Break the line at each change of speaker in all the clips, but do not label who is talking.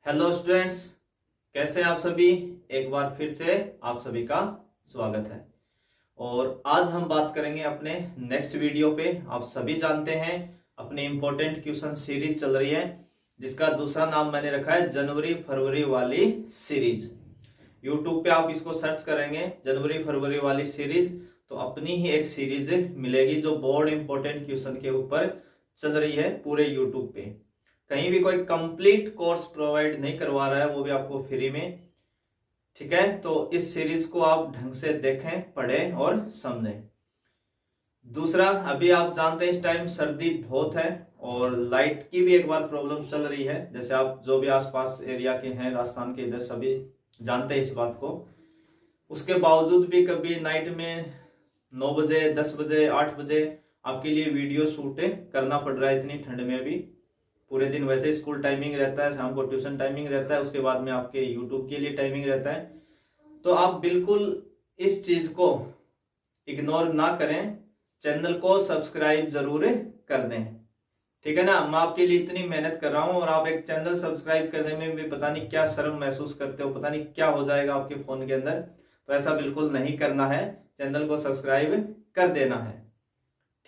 Hello students, कैसे आप सभी। एक बार फिर से आप सभी का स्वागत है। और आज हम बात करेंगे अपने नेक्स्ट वीडियो पे। आप सभी जानते हैं अपनी इंपॉर्टेंट क्वेश्चन सीरीज चल रही है, जिसका दूसरा नाम मैंने रखा है जनवरी फरवरी वाली सीरीज। यूट्यूब पे आप इसको सर्च करेंगे जनवरी फरवरी वाली सीरीज, तो अपनी ही एक सीरीज मिलेगी जो बोर्ड इंपॉर्टेंट क्वेश्चन के ऊपर चल रही है पूरे यूट्यूब पे। कहीं भी कोई कंप्लीट कोर्स प्रोवाइड नहीं करवा रहा है, वो भी आपको फ्री में। ठीक है, तो इस सीरीज को आप ढंग से देखें, पढ़ें और समझें। दूसरा, अभी आप जानते हैं इस टाइम सर्दी बहुत है और लाइट की भी एक बार प्रॉब्लम चल रही है। जैसे आप जो भी आसपास एरिया के हैं, राजस्थान के इधर, सभी जानते हैं इस बात को। उसके बावजूद भी कभी नाइट में 9 बजे 10 बजे 8 बजे आपके लिए वीडियो शूट करना पड़ रहा है, इतनी ठंड में भी। पूरे दिन वैसे स्कूल टाइमिंग रहता है, शाम को ट्यूशन टाइमिंग रहता है, उसके बाद में आपके यूट्यूब के लिए टाइमिंग रहता है। तो आप बिल्कुल इस चीज को इग्नोर ना करें, चैनल को सब्सक्राइब जरूर कर दें। ठीक है ना, मैं आपके लिए इतनी मेहनत कर रहा हूं और आप एक चैनल सब्सक्राइब करने में भी पता नहीं क्या शर्म महसूस करते हो, पता नहीं क्या हो जाएगा आपके फोन के अंदर। तो ऐसा बिल्कुल नहीं करना है, चैनल को सब्सक्राइब कर देना है।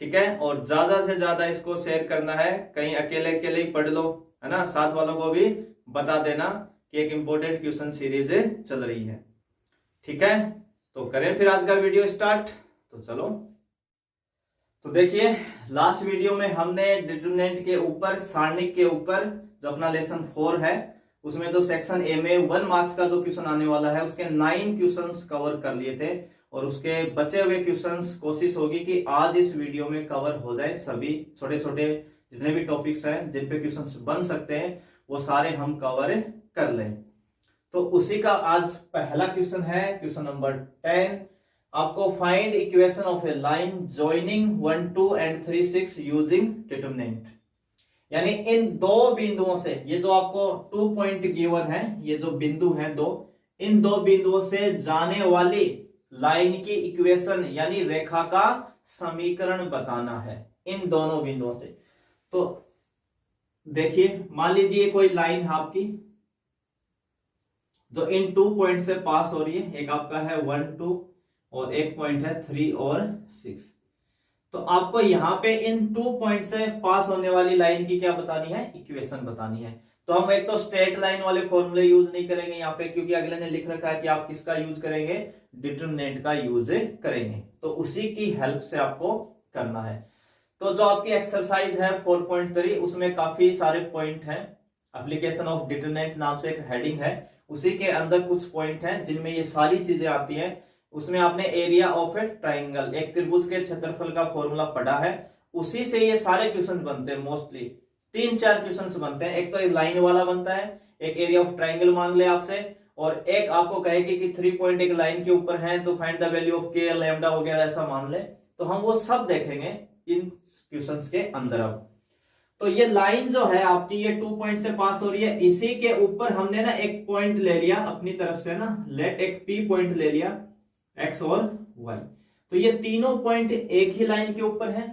ठीक है, और ज्यादा से ज्यादा इसको शेयर करना है। कहीं अकेले अकेले ही पढ़ लो, है ना, साथ वालों को भी बता देना कि एक इंपॉर्टेंट क्वेश्चन सीरीज चल रही है। ठीक है, तो करें फिर आज का वीडियो स्टार्ट। तो चलो, तो देखिए, लास्ट वीडियो में हमने डिटरमिनेंट के ऊपर, सारणिक के ऊपर, जो अपना लेसन 4 है, उसमें जो सेक्शन ए में 1 मार्क्स का जो क्वेश्चन आने वाला है, उसके 9 क्वेश्चंस कवर कर लिए थे। और उसके बचे हुए क्वेश्चंस कोशिश होगी कि आज इस वीडियो में कवर हो जाए। सभी छोटे छोटे जितने भी टॉपिक्स हैं जिन पे क्वेश्चंस बन सकते हैं, वो सारे हम कवर कर लें। तो उसी का आज पहला क्वेश्चन है, क्वेश्चन नंबर 10। आपको find equation of A line joining 1 2 and 3 6 using determinant. यानी इन दो बिंदुओं से, ये जो आपको 2 पॉइंट गिवन है, ये जो बिंदु हैं दो, इन दो बिंदुओं से जाने वाली लाइन की इक्वेशन यानी रेखा का समीकरण बताना है इन दोनों बिंदुओं से। तो देखिए, मान लीजिए कोई लाइन है आपकी जो इन 2 पॉइंट से पास हो रही है। एक आपका है 1 2 और एक पॉइंट है 3 और 6। तो आपको यहां पे इन 2 पॉइंट से पास होने वाली लाइन की क्या बतानी है, इक्वेशन बतानी है। तो हम एक तो स्ट्रेट लाइन वाले फॉर्मूले यूज नहीं करेंगे यहाँ पे, क्योंकि अगले ने लिख रखा है कि आप किसका यूज करेंगे, डिटरमिनेंट का यूज करेंगे। तो उसी की हेल्प से आपको करना है। तो जो आपकी एक्सरसाइज है 4.3, उसमें काफी सारे पॉइंट हैं। एप्लीकेशन ऑफ डिटरमिनेंट नाम से एक हेडिंग है, उसी के अंदर कुछ पॉइंट हैं जिनमें ये सारी चीजें आती हैं। उसमें आपने एरिया ऑफ ए ट्राइंगल, एक त्रिभुज के क्षेत्रफल का फॉर्मूला पढ़ा है, उसी से ये सारे क्वेश्चन बनते हैं। मोस्टली 3-4 क्वेश्चन बनते हैं। एक तो लाइन वाला बनता है, एक एरिया ऑफ ट्राइंगल मांग ले आपसे, और एक आपको कहेगी कि 3 पॉइंट एक लाइन के ऊपर है तो फाइंड द वैल्यू ऑफ के, लैम्डा वगैरह ऐसा मान ले। तो हम वो सब देखेंगे इन क्वेश्चंस के अंदर। अब तो ये लाइन जो है आपकी, ये 2 पॉइंट से पास हो रही है, इसी के ऊपर हमने ना एक पॉइंट ले लिया अपनी तरफ से ना, लेट एक पी पॉइंट ले लिया, एक्स और वाई। तो ये तीनों पॉइंट एक ही लाइन के ऊपर है।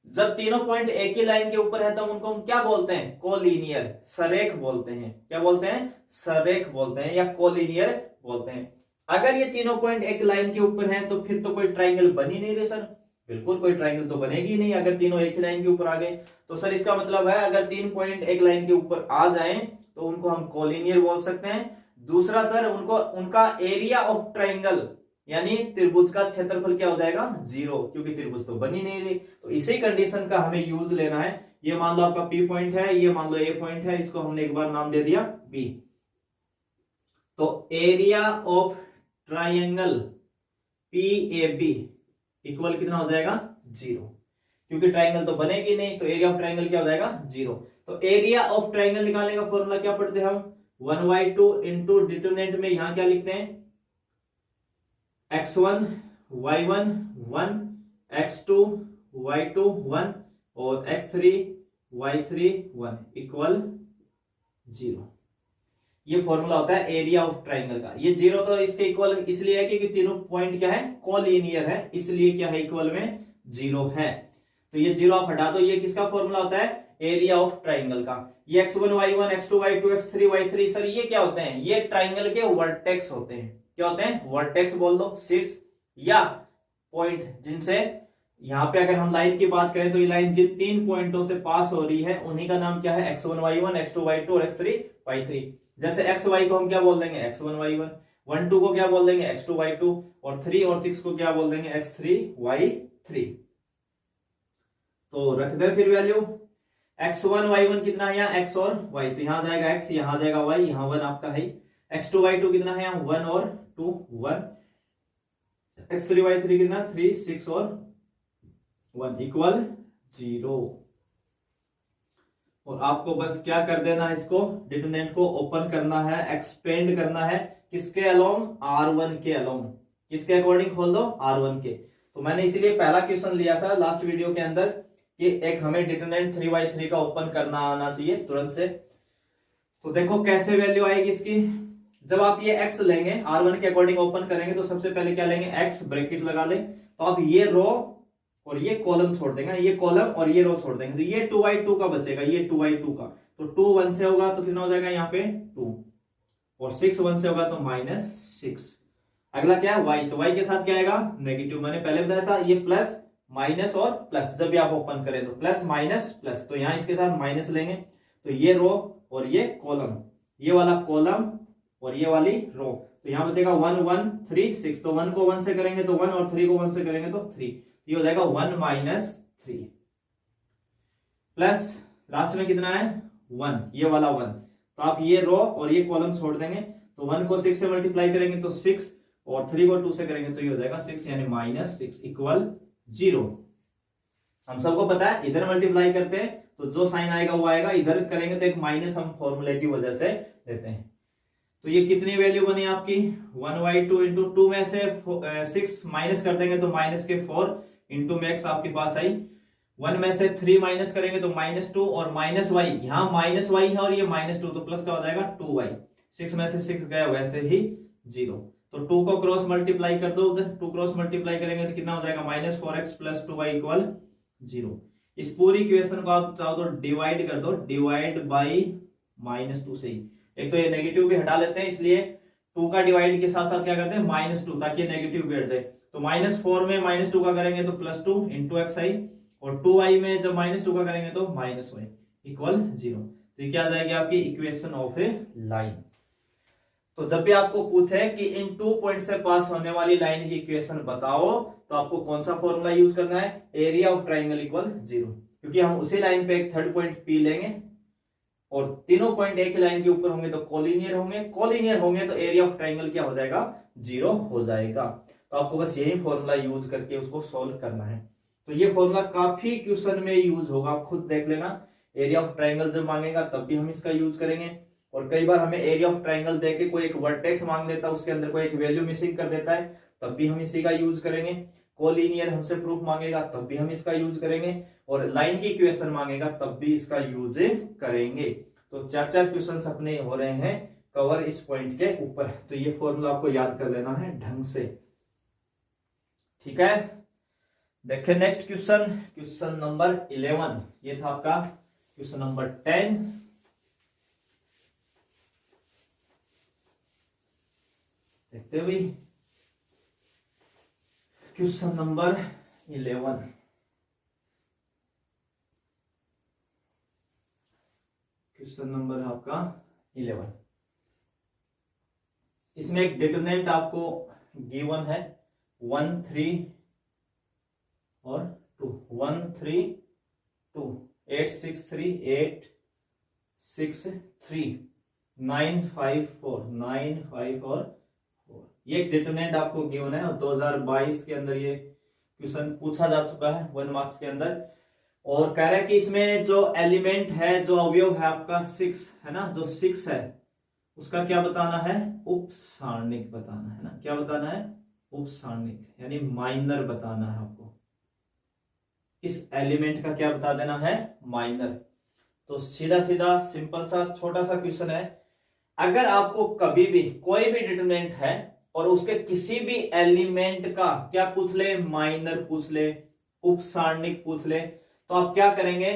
जब तीनों पॉइंट एक ही लाइन के ऊपर है तब उनको हम क्या बोलते हैं, कोलिनियर, सरेख बोलते हैं। क्या बोलते हैं, सरेख बोलते हैं या कोलिनियर बोलते हैं। अगर ये तीनों पॉइंट एक लाइन के ऊपर हैं तो फिर तो कोई ट्राइंगल बन ही नहीं रहे सर। बिल्कुल कोई ट्राइंगल तो बनेगी नहीं अगर तीनों एक ही लाइन के ऊपर आ गए। तो सर इसका मतलब है अगर 3 पॉइंट एक लाइन के ऊपर आ जाएं तो उनको हम कोलिनियर बोल सकते हैं। दूसरा सर, उनको उनका एरिया ऑफ ट्राइंगल यानी त्रिभुज का क्षेत्रफल क्या हो जाएगा, 0, क्योंकि त्रिभुज तो बन ही नहीं रही। तो इसी कंडीशन का हमें यूज लेना है। ये मान लो आपका पी पॉइंट है, ये मान लो ए पॉइंट है, इसको हमने एक बार नाम दे दिया बी। तो area of triangle P A B equal कितना हो जाएगा, 0, क्योंकि ट्राइंगल तो बनेगी नहीं। तो एरिया ऑफ ट्राइंगल क्या हो जाएगा, 0। तो एरिया ऑफ ट्राइंगल निकालने का फॉर्मूला क्या पढ़ते हैं हम, 1/2 इंटू डिटरमिनेंट में यहां क्या लिखते हैं, x1 y1 1, x2 y2 1 और x3 y3 1 इक्वल 0। ये फॉर्मूला होता है एरिया ऑफ ट्राइंगल का। ये 0 तो इसके इक्वल इसलिए है क्योंकि तीनों पॉइंट क्या है, कोलिनियर है, इसलिए क्या है, इक्वल में 0 है। तो ये 0 आप हटा दो। ये किसका फॉर्मूला होता है, एरिया ऑफ ट्राइंगल का। ये x1 y1 x2 y2 x3 y3 sir ये क्या होते हैं, ये ट्राइंगल के वर्टेक्स होते हैं। क्या होते हैं, वर्टेक्स बोल दो, शीर्ष या पॉइंट, जिनसे यहाँ पे अगर हम लाइन की बात करें तो ये लाइन जिन 3 पॉइंटों से पास हो रही है उन्हीं का नाम क्या है, x1 y1 x2 y2 और x3 y3। जैसे xy को हम क्या बोल देंगे, x1 y1, 1 2 को क्या बोल देंगे, x2 y2, और 3 और 6 को क्या बोल देंगे, x3 y3। तो रख दे फिर वैल्यू, x1 y1 कितना है यहाँ, x और y, तो यहाँ जाएगा x, यहाँ जाएगा y, यहाँ 1 आपका है। x2 y2 कितना है यहाँ, 1 और 2 1, x3 y3 कितना 3 6 और 1 इक्वल 0। और आपको बस क्या कर देना है, इसको डिटरमिनेंट को ओपन करना है, एक्सपेंड करना है, किसके अलोंग, R1 के अलोंग, किसके अकॉर्डिंग खोल दो, R1 के। तो मैंने इसीलिए पहला क्वेश्चन लिया था लास्ट वीडियो के अंदर कि एक हमें डिटरमिनेंट 3/3 का ओपन करना आना चाहिए तुरंत से। तो देखो कैसे वैल्यू आएगी इसकी, जब आप ये x लेंगे R1 के अकॉर्डिंग ओपन करेंगे तो सबसे पहले क्या लेंगे, x ब्रैकेट लगा ले, तो आप ये रो और ये कॉलम छोड़ देंगे, ये कॉलम और ये रो छोड़ देंगे, तो ये 2/2 का बचेगा, ये 2/2 का, तो 2 1 से होगा तो कितना हो जाएगा यहाँ पे 2, और 6 1 से होगा तो -6। अगला क्या है y, तो y के साथ क्या आएगा, नेगेटिव। मैंने पहले बताया था ये प्लस माइनस और प्लस, जब भी आप ओपन करें तो प्लस माइनस प्लस, तो यहाँ इसके साथ माइनस लेंगे, तो ये रो और ये कॉलम, ये वाला कॉलम और ये वाली रो, तो यहाँ बचेगा 1 1 3 6, तो 1 को 1 से करेंगे तो 1 और 3 को 1 से करेंगे तो 3, ये हो जाएगा 1 - 3 प्लस लास्ट में कितना है 1, ये वाला 1, तो आप ये रो और ये कॉलम छोड़ देंगे, तो 1 को 6 से मल्टीप्लाई करेंगे तो 6, और 3 को 2 से करेंगे तो ये हो जाएगा 6, यानी -6 इक्वल 0। हम सबको पता है इधर मल्टीप्लाई करते हैं तो जो साइन आएगा वो आएगा, इधर करेंगे तो एक माइनस हम फॉर्मूले की वजह से लेते हैं। तो ये कितनी वैल्यू बनी आपकी, 1/2 इंटू 2 में से 6 माइनस कर देंगे तो माइनस के 4 इंटू में x आपके पास आई, 1 में से 3 माइनस करेंगे तो -2, और माइनस y, यहाँ माइनस y है और ये -2, तो प्लस का हो जाएगा 2y, 6 में से 6 गया वैसे ही 0, तो 2 को क्रॉस मल्टीप्लाई कर दो उधर, 2 क्रॉस मल्टीप्लाई करेंगे तो कितना हो जाएगा, -4x प्लस 2y इक्वल 0। इस पूरी इक्वेशन को आप चाहो तो डिवाइड कर दो, डिवाइड बाई -2 से ही, एक तो ये नेगेटिव भी हटा लेते हैं, इसलिए 2 का डिवाइड के साथ साथ क्या करते हैं -2, ताकि ये नेगेटिव भी हट जाए, तो -4 में -2 का करेंगे तो +2 इंटू एक्स आई, और 2y में जब -2 का करेंगे तो -y इक्वल 0। तो ये क्या आ जाएगी आपकी इक्वेशन ऑफ ए लाइन। तो जब भी आपको पूछे कि इन 2 पॉइंट से पास होने वाली लाइन की इक्वेशन बताओ, तो आपको कौन सा फॉर्मूला यूज करना है, एरिया ऑफ ट्राइंगल इक्वल 0, क्योंकि हम उसी लाइन पे एक थर्ड पॉइंट P लेंगे और तीनों पॉइंट एक ही लाइन के ऊपर होंगे तो कोलिनियर होंगे, कोलिनियर होंगे तो एरिया ऑफ ट्राइंगल क्या हो जाएगा, 0 हो जाएगा। तो आपको बस यही फॉर्मूला यूज करके उसको सोल्व करना है। तो ये फॉर्मूला काफी क्वेश्चन में यूज होगा, आप खुद देख लेना, एरिया ऑफ ट्राइंगल जब मांगेगा तब भी हम इसका यूज करेंगे, और कई बार हमें एरिया ऑफ ट्राइंगल देके कोई एक वर्टेक्स मांग लेता है, उसके अंदर कोई एक वैल्यू मिसिंग कर देता है, तब भी हम इसी का यूज करेंगे। कोलिनियर हमसे प्रूफ मांगेगा तब भी हम इसका यूज करेंगे, और लाइन की इक्वेशन मांगेगा तब भी इसका यूज करेंगे। तो 4 क्वेश्चंस अपने हो रहे हैं कवर इस पॉइंट के ऊपर, तो ये फॉर्मूला आपको याद कर लेना है ढंग से, ठीक है। देखिए नेक्स्ट क्वेश्चन, क्वेश्चन नंबर 11, ये था आपका क्वेश्चन नंबर 10। देखते हुए क्वेश्चन नंबर 11, क्वेश्चन नंबर है आपका 11। इसमें एक डिटरमिनेंट आपको गिवन है 1 3 और 2, 1 3 2, 8 6 3 8 6 3 9 5 4 9 5 और 4, ये एक डिटरमिनेंट आपको गिवन है, और 2022 के अंदर ये क्वेश्चन पूछा जा चुका है 1 मार्क्स के अंदर, और कह रहा है कि इसमें जो एलिमेंट है, जो अवयव है आपका 6 है ना, जो 6 है उसका क्या बताना है, उपसारणिक बताना है ना, क्या बताना है, उपसारणिक, यानी माइनर बताना है आपको, इस एलिमेंट का क्या बता देना है, माइनर। तो सीधा सीधा सिंपल सा छोटा सा क्वेश्चन है, अगर आपको कभी भी कोई भी डिटरमिनेंट है और उसके किसी भी एलिमेंट का क्या पूछ ले, माइनर पूछ ले, उपसारणिक पूछ ले, तो आप क्या करेंगे,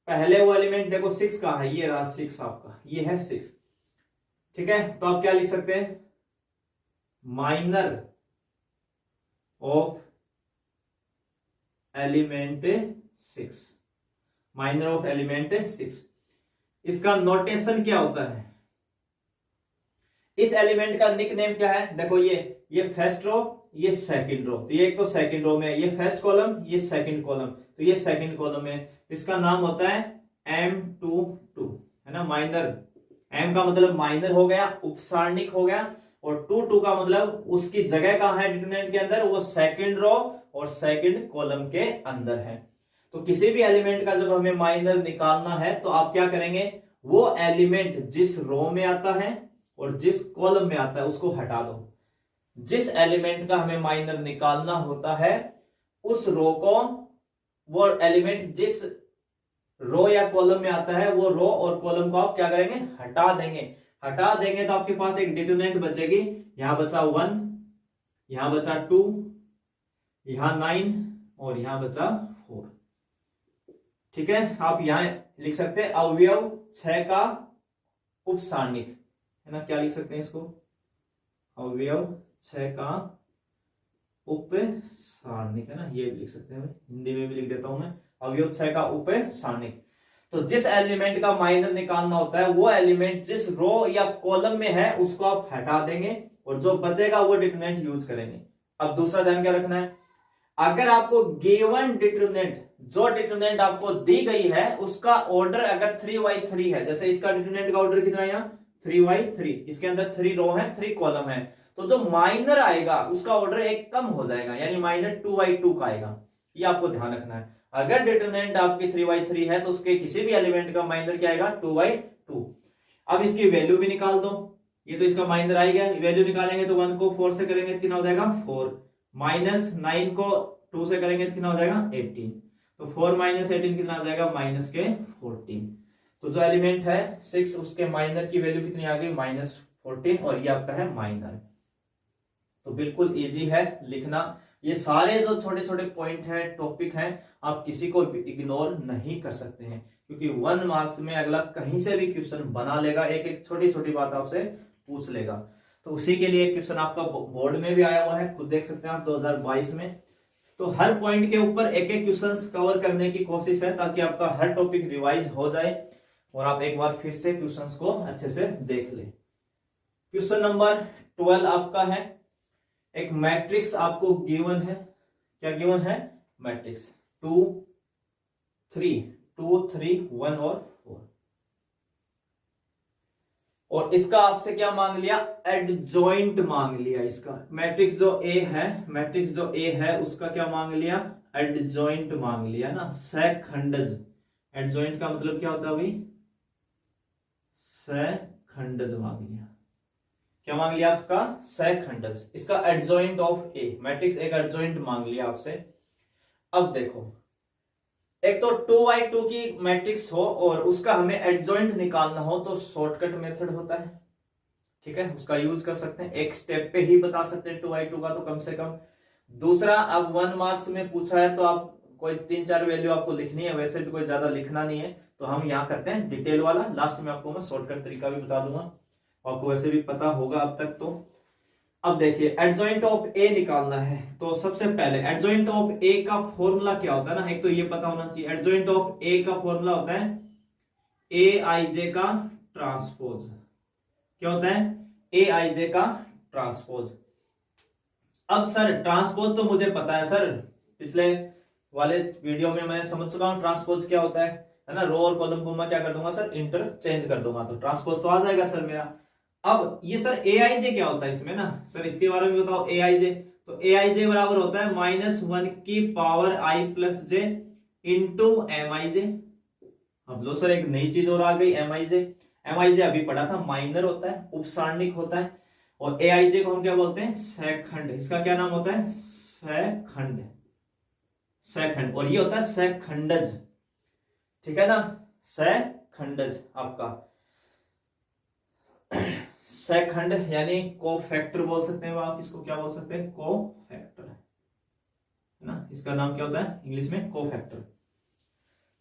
पहले वो एलिमेंट देखो 6 का है, ये रहा 6 आपका, ये है 6। ठीक है, तो आप क्या लिख सकते हैं, minor of element 6, minor of element 6। इसका नोटेशन क्या होता है, इस एलिमेंट का निक नेम क्या है, देखो ये फर्स्ट रो, ये सेकंड रो, तो ये एक तो सेकंड रो में, ये फर्स्ट कॉलम, ये सेकंड कॉलम, तो ये सेकंड कॉलम में, तो इसका नाम होता है M22, है ना। माइनर, M का मतलब माइनर हो गया, उपसारणिक हो गया, और 22 का मतलब उसकी जगह कहां है डिटरमिनेंट के अंदर, वो सेकंड रो और सेकंड कॉलम के अंदर है। तो किसी भी एलिमेंट का जब हमें माइनर निकालना है तो आप क्या करेंगे, वो एलिमेंट जिस रो में आता है और जिस कॉलम में आता है उसको हटा दो। जिस एलिमेंट का हमें माइनर निकालना होता है उस रो को, वो एलिमेंट जिस रो या कॉलम में आता है वो रो और कॉलम को आप क्या करेंगे, हटा देंगे। हटा देंगे तो आपके पास एक डिटरमिनेंट बचेगी, यहां बचा 1, यहां बचा 2, यहां 9 और यहां बचा 4। ठीक है, आप यहां लिख सकते हैं अवयव 6 का उपसारणिक, है ना। क्या लिख सकते हैं इसको, अवयव 6 का उपसारणिक, है ना, ये भी लिख सकते हैं, हिंदी में भी लिख देता हूं मैं, अवयव 6 का उपसारणिक। तो जिस एलिमेंट का माइनर निकालना होता है वो एलिमेंट जिस रो या कॉलम में है उसको आप हटा देंगे और जो बचेगा वो डिटरमिनेंट यूज करेंगे। अब दूसरा ध्यान क्या रखना है, अगर आपको गिवन डिटरमिनेंट, जो डिटरमिनेंट आपको दी गई है उसका ऑर्डर अगर 3x3 है, जैसे इसका डिटरमिनेंट का ऑर्डर कितना है यहाँ 3x3, इसके अंदर 3 रो है 3 कॉलम है, तो जो माइनर आएगा उसका ऑर्डर एक कम हो जाएगा, यानी माइनर 2x2 का आएगा। ये आपको ध्यान रखना है, अगर डिटरमिनेंट आपकी 3x3 है तो उसके किसी भी एलिमेंट का माइनर क्या आएगा 2x2। अब इसकी वैल्यू भी निकाल दो, ये तो इसका माइनर आ गया, वैल्यू निकालेंगे तो 1 को 4 से करेंगे तो कितना हो जाएगा 4, माइनस 9 को 2 से करेंगे तो कितना हो जाएगा 18, तो 4 माइनस 18 कितना हो जाएगा माइनस के 14। तो जो एलिमेंट है 6 उसके माइनर की वैल्यू कितनी आ गई -14, और ये आपका है माइनर। तो बिल्कुल इजी है लिखना, ये सारे जो छोटे छोटे पॉइंट हैं, टॉपिक हैं, आप किसी को इग्नोर नहीं कर सकते हैं, क्योंकि 1 मार्क्स में अगला कहीं से भी क्वेश्चन बना लेगा, एक एक छोटी छोटी बात आपसे पूछ लेगा। तो उसी के लिए क्वेश्चन आपका बोर्ड में भी आया हुआ है, खुद देख सकते हैं आप 2022 में। तो हर पॉइंट के ऊपर एक एक क्वेश्चन कवर करने की कोशिश है, ताकि आपका हर टॉपिक रिवाइज हो जाए और आप एक बार फिर से क्वेश्चंस को अच्छे से देख ले। क्वेश्चन नंबर 12 आपका है, एक मैट्रिक्स आपको गिवन है, क्या गिवन है, मैट्रिक्स 2 3 1 और 4, और इसका आपसे क्या मांग लिया, एडजॉइंट मांग लिया। इसका मैट्रिक्स जो ए है, मैट्रिक्स जो ए है उसका क्या मांग लिया, एडजॉइंट मांग लिया ना, सहखंडज। एडजॉइंट का मतलब क्या होता है भाई, सहखंडज मांग लिया। क्या मांग लिया आपका, सहखंडज। इसका एडजॉइंट ऑफ ए, मैट्रिक्स एक एडजॉइंट मांग लिया आपसे। अब देखो, एक तो 2x2 की मैट्रिक्स हो और उसका हमें एडजॉइंट निकालना हो तो शॉर्टकट मेथड होता है, ठीक है, उसका यूज कर सकते हैं, एक स्टेप पे ही बता सकते हैं 2x2 का तो कम से कम। दूसरा, अब 1 मार्क्स में पूछा है तो आप कोई 3-4 वैल्यू आपको लिखनी है, वैसे भी कोई ज्यादा लिखना नहीं है, तो हम यहाँ करते हैं डिटेल वाला। लास्ट में आपको मैं शॉर्टकट तरीका भी बता दूंगा, आपको वैसे भी पता होगा अब तक। तो अब देखिए, एडजॉइंट ऑफ ए निकालना है, तो सबसे पहले एडजॉइंट ऑफ ए का फॉर्मूला क्या होता है ना, एक तो ये पता होना चाहिए। एडजॉइंट ऑफ ए का फॉर्मूला होता है ए आई जे का ट्रांसपोज। क्या होता है, ए आई जे का ट्रांसपोज। अब सर ट्रांसपोज तो मुझे पता है सर, पिछले वाले वीडियो में मैं समझ चुका हूं ट्रांसपोज क्या होता है ना, रो और कॉलम को मैं क्या कर दूंगा सर, इंटरचेंज कर दूंगा, तो ट्रांसपोज तो आ जाएगा सर मेरा। अब ये सर ए आई जे क्या होता है इसमें ना, सर इसके बारे में बताओ। ए आई जे, तो ए आई जे बराबर होता है -1 की पावर आई प्लस जे इंटू एम आई जे। अब लो सर एक नई चीज और आ गई, एम आई जे। एम आई जे अभी पढ़ा था, माइनर होता है, उपसारणिक होता है, और ए आई जे को हम क्या बोलते हैं, सहखंड। इसका क्या नाम होता है, सहखंड, सहखंड, और ये होता है सहखंडज, ठीक है ना, सहखंडज आपका। सहखंड यानी कोफैक्टर बोल सकते हैं आप इसको, क्या बोल सकते हैं, कोफैक्टर, है ना, इसका नाम क्या होता है इंग्लिश में, कोफैक्टर,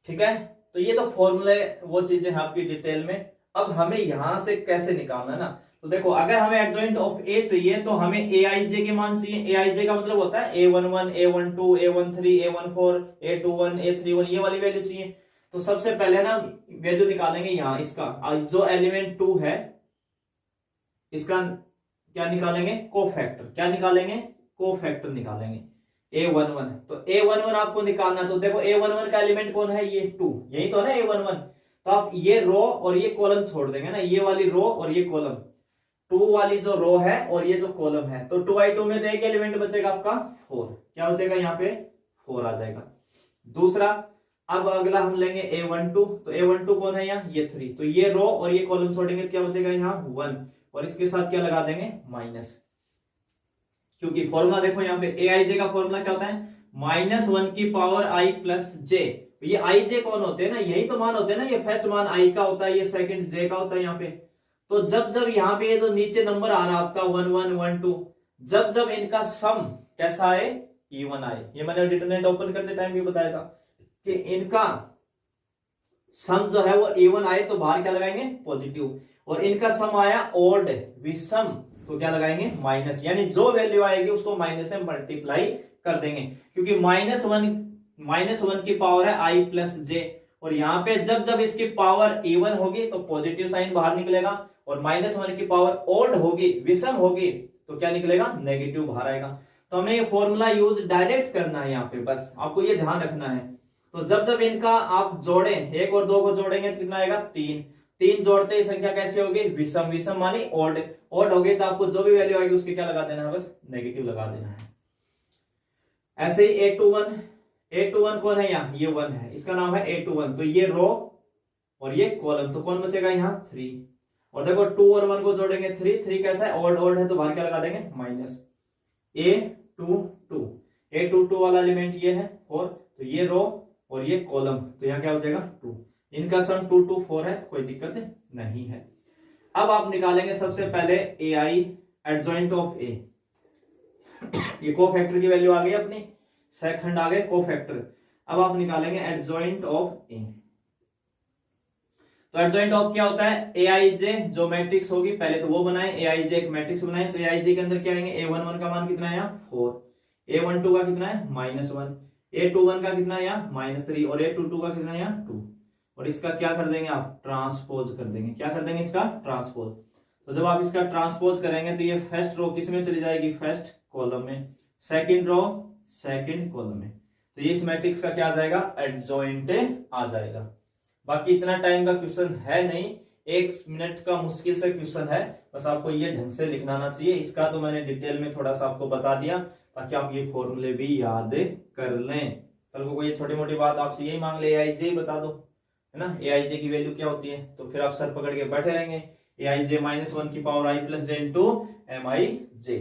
ठीक है। तो ये तो फॉर्मूले वो चीजें हैं आपकी डिटेल में। अब हमें यहां से कैसे निकालना है ना, तो देखो अगर हमें एडजॉइंट ऑफ ए चाहिए तो हमें ए आई जे के मान चाहिए। ए आई जे का मतलब होता है A11 A12 A13 A14 A21 A31 ये वाली वैल्यू चाहिए। तो सबसे पहले ना वैल्यू निकालेंगे यहाँ इसका, जो एलिमेंट 2 है इसका क्या निकालेंगे, कोफैक्टर। क्या निकालेंगे, कोफैक्टर निकालेंगे A11। तो A11 आपको निकालना, तो देखो A11 का एलिमेंट कौन है, ये 2, यही तो है ना A11। तो आप ये रो और ये कॉलम छोड़ देंगे ना, ये वाली रो और ये कॉलम, 2 वाली जो रो है और ये जो कॉलम है, तो 2i2 में तो एक एलिमेंट बचेगा आपका 4। क्या बचेगा यहाँ पे, 4 आ जाएगा। दूसरा, अब अगला हम लेंगे A12। तो A12 कौन है यहाँ, ये 3। तो ये रो और ये कॉलम छोड़ेंगे तो क्या बचेगा यहाँ 1, और इसके साथ क्या लगा देंगे माइनस, क्योंकि फॉर्मूला देखो यहाँ पे ए आई जे का फॉर्मूला क्या होता है, -1 की पावर आई प्लस जे। ये आई जे कौन होते हैं ना, यही तो मान होते हैं ना, ये फर्स्ट मान आई का होता है, ये सेकंड जे का होता है यहाँ पे। तो जब जब यहाँ पे ये जो नीचे नंबर आ रहा है आपका 1 1 1 2, जब जब इनका सम कैसा आए, इवन आए। ये मैंने डिटरमिनेंट ओपन करते टाइम भी बताया था कि इनका सम जो है वो इवन आए तो बाहर क्या लगाएंगे, पॉजिटिव, और इनका सम आया ऑड विषम तो क्या लगाएंगे माइनस, यानी जो वैल्यू आएगी उसको माइनस से मल्टीप्लाई कर देंगे, क्योंकि -1 की पावर है आई प्लस जे, और यहाँ पे जब जब इसकी पावर इवन होगी तो पॉजिटिव साइन बाहर निकलेगा, और -1 की पावर ऑड होगी, विषम होगी, तो क्या निकलेगा, नेगेटिव बाहर आएगा। तो हमें ये फॉर्मूला यूज डायरेक्ट करना है यहाँ पे, बस आपको ये ध्यान रखना है। तो जब जब इनका आप जोड़ें, 1 और 2 को जोड़ेंगे तो कितना आएगा 3, 3 जोड़ते ही संख्या कैसी होगी, विषम, विषम मानी ऑड, ऑड हो गई तो आपको जो भी वैल्यू आएगी उसकी क्या लगा देना है, बस नेगेटिव लगा देना है। ऐसे ही A21 कौन है यहाँ, ये 1 है, इसका नाम है A21। तो ये रो और ये कॉलम, तो कौन बचेगा यहाँ 3, और देखो 2 और 1 को जोड़ेंगे 3, 3 कैसा है, ऑड, ऑड है तो बाहर क्या लगा देंगे माइनस। A22 वाला एलिमेंट ये है 4, तो ये रो और ये कॉलम, तो यहाँ क्या हो जाएगा 2, इनका सम 2 2 4 है, तो कोई दिक्कत नहीं है। अब आप निकालेंगे सबसे पहले ए आई एडजॉइंट ऑफ ए, ये कोफैक्टर की वैल्यू आ गई अपनी, सेकंड आ गए कोफैक्टर। अब आप निकालेंगे एडजॉइंट ऑफ ए। तो एडजॉइंट ऑफ क्या होता है, ए आई जे जो मैट्रिक्स होगी, पहले तो वो बनाए, ए आई जे एक मैट्रिक्स बनाए, तो ए आई जे के अंदर क्या आएंगे, A11 का मान कितना है यहाँ 4, A12 का कितना है -1, A21 का कितना है यहाँ -3, और A22 का कितना है यहाँ 2, और इसका क्या कर देंगे आप, ट्रांसपोज कर देंगे। क्या कर देंगे, इसका ट्रांसपोज। तो जब आप इसका ट्रांसपोज करेंगे तो ये फर्स्ट रो किस में चली जाएगी, फर्स्ट कॉलम में, सेकंड रो सेकंड कॉलम में, तो ये इस मैट्रिक्स का क्या आ जाएगा, एडजॉइंट आ जाएगा। बाकी इतना टाइम का क्वेश्चन है नहीं, 1 मिनट का मुश्किल से क्वेश्चन है, बस आपको ये ढंग से लिखना आना चाहिए। इसका तो मैंने डिटेल में थोड़ा सा आपको बता दिया ताकि आप ये फॉर्मूले भी याद कर लें। कल को कोई छोटी मोटी बात आपसे यही मांग ले, AIJ बता दो, है ना, AIJ की वैल्यू क्या होती है, तो फिर आप सर पकड़ के बैठे रहेंगे, AIJ -1 की पावर आई प्लस जे इंटू MIJ।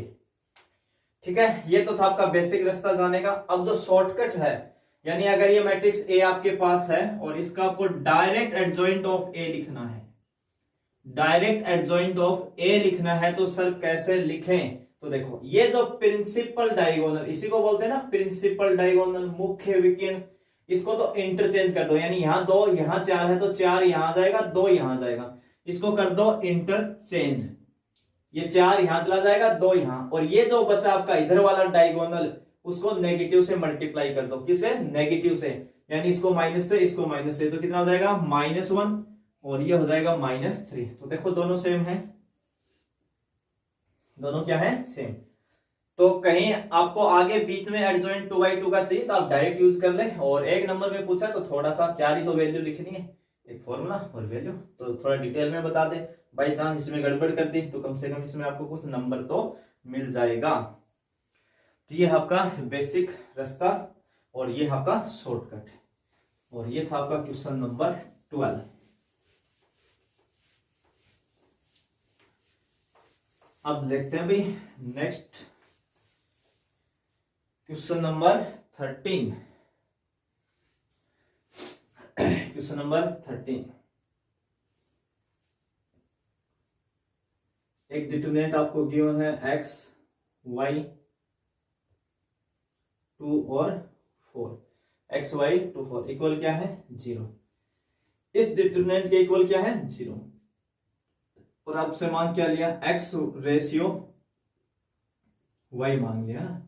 ठीक है, ये तो था आपका बेसिक रास्ता जाने का। अब जो शॉर्टकट है, यानी अगर ये मैट्रिक्स ए आपके पास है और इसका आपको डायरेक्ट एडजॉइंट ऑफ ए लिखना है, डायरेक्ट एडजॉइंट ऑफ ए लिखना है, तो सर कैसे लिखें, तो देखो ये जो प्रिंसिपल डायगोनल, इसी को बोलते हैं ना प्रिंसिपल डायगोनल, मुख्य विकीर्ण, इसको तो इंटरचेंज कर दो, यानी यहाँ 2 यहाँ 4 है तो 4 यहां जाएगा, 2 यहां जाएगा, इसको कर दो इंटरचेंज, ये 4 यहां चला जाएगा, 2 यहां, और ये जो बचा आपका इधर वाला डायगोनल उसको नेगेटिव से मल्टीप्लाई कर दो, किसे, नेगेटिव से, यानी इसको माइनस से इसको माइनस से, तो कितना हो जाएगा -1, और ये हो जाएगा -3। तो देखो दोनों सेम है, दोनों क्या है, सेम। तो कहीं आपको आगे बीच में एडजॉइंट 2/2 का चाहिए तो आप डायरेक्ट यूज कर ले, और 1 नंबर में पूछा तो थोड़ा सा 4 ही तो वैल्यू लिखनी है, एक फॉर्मूला और वैल्यू, तो थोड़ा डिटेल में बता दे, बाई चांस इसमें गड़बड़ कर दी तो कम से कम इसमें आपको कुछ नंबर तो मिल जाएगा। तो ये आपका बेसिक रास्ता और ये आपका शॉर्टकट, और ये था आपका क्वेश्चन नंबर 12। अब देखते हैं भाई next question number 13। Question number 13, एक डिटरमिनेंट आपको गिवन है x y 2 और 4, x y 2 4 इक्वल क्या है 0। इस डिटरमिनेंट के इक्वल क्या है 0। और आपसे मांग क्या लिया x रेशियो y मांग लिया ना,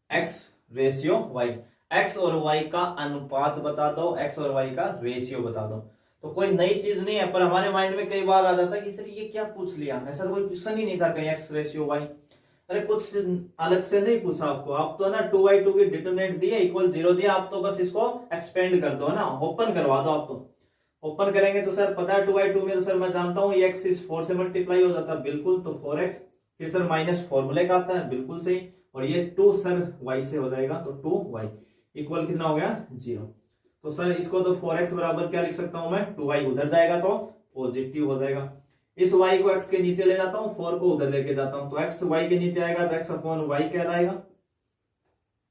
x रेशियो y, x और y का अनुपात बता दो, x और y का रेशियो बता दो। तो कोई नई चीज नहीं है, पर हमारे माइंड में कई बार आ जाता है कि सर ये क्या पूछ लिया, ऐसा तो कोई क्वेश्चन ही नहीं था कहीं x रेशियो y। अरे कुछ अलग से नहीं पूछा आपको, आप तो ना 2/2 की डिटरमिनेंट दिए इक्वल 0 दिया, आप तो बस इसको एक्सपेंड कर दो ना, ओपन करवा दो। आप तो ओपन करेंगे तो सर पता है 2/2 में तो सर मैं जानता हूँ ये x इस 4 से मल्टीप्लाई हो जाता है, बिल्कुल, तो 4x, फिर सर माइनस फॉर्मूले का आता है, बिल्कुल सही, और ये 2 सर y से हो जाएगा, तो 2y इक्वल कितना हो गया 0। तो सर इसको तो 4x बराबर क्या लिख सकता हूं मैं, 2y उधर जाएगा तो पॉजिटिव हो जाएगा, इस y को x के नीचे ले जाता हूं, 4 को उधर लेके जाता हूं, तो x y के नीचे आएगा तो x अपॉन y कहलाएगा,